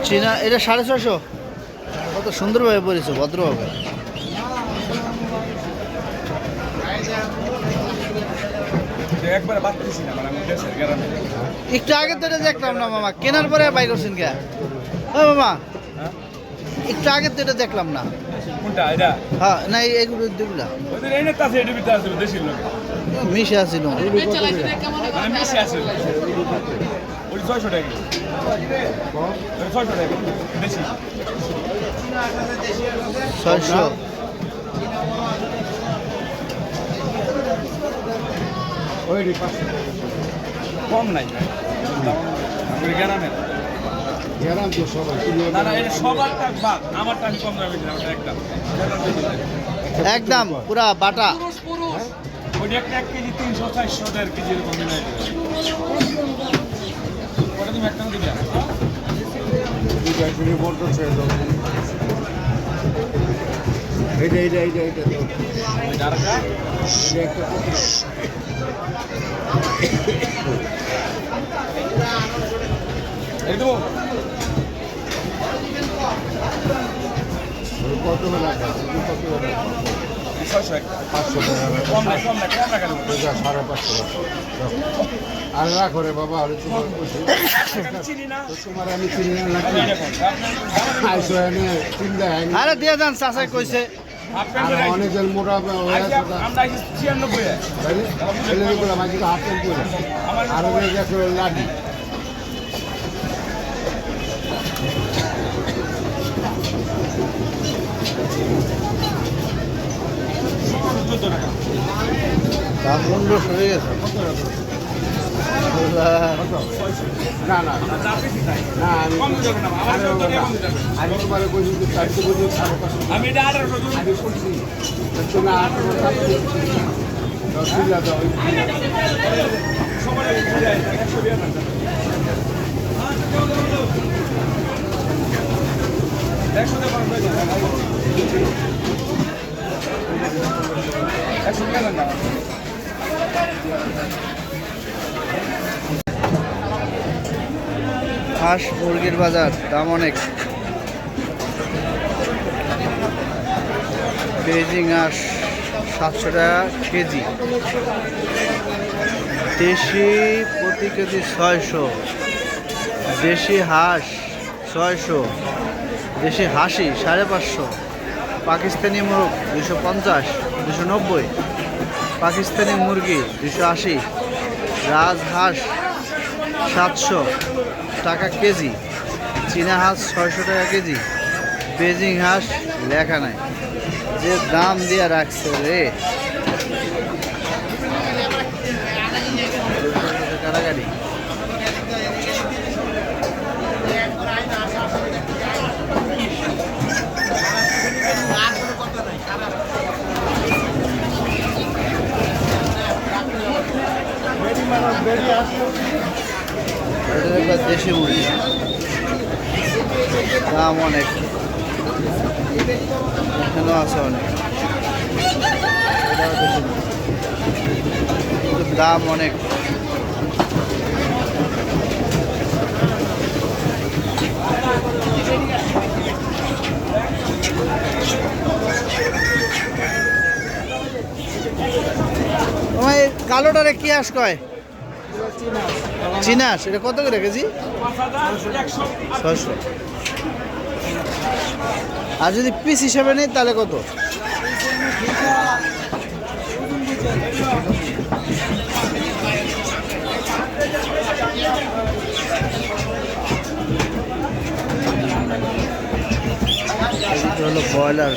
চীনা এটা 650। কত সুন্দরভাবে পড়েছে, ভদ্রভাবে। একটু আগে তো এটা দেখলাম না মামা, কেনার পরে বাই করছেন কে? ও মামা, একটু আগে তো এটা দেখলাম না। হ্যাঁ, না এইগুলো দুগুলা মিশে আছিল। 600। কম নাই গ্রামের আমারটা আমি কম দামে দিলাম একদম একদম পুরা বাটা। ওইটা একটা 1 কেজি 300 400 1.5 কেজি এরকম মিলাই ওটা তুমি একটা দিবে কত টাকা? 500 টাকা। 550 আর রাখো রে বাবা, আর তোমার তোমার আমি চিনি না। চিন্তা আরে দিয়ে যান, চাষাই কইছে। অনেকের মোটা হাতের করে লাঠি সরে গেছে। না না না, আমি তোমার বলছি 400 বছর আমি এটা 1800 আমি করছি না 10 দাও হাঁস মুরগির বাজার দাম অনেক। বেজিং হাঁস 700 টাকা কেজি, দেশি প্রতি কেজি 600, দেশি হাঁস 600, দেশি হাঁসি 550, পাকিস্তানি মুরগ 250, 290, পাকিস্তানি মুরগি 280, রাজহাঁস 700 টাকা কেজি, চীনা হাঁস 600 টাকা কেজি, বেজিং হাঁস লেখা নাই, যে দাম দিয়ে রাখছে রে কাটাকাটি। দেশি মুরগি দাম অনেক, এখানেও আছে অনেক, দাম অনেক। কালোটারে কি হাঁস কয়? চীনা হাঁস। এটা কত করে কেজি? 600। আর যদি পিস হিসাবে নেই তাহলে কত? হলো ব্রয়লার।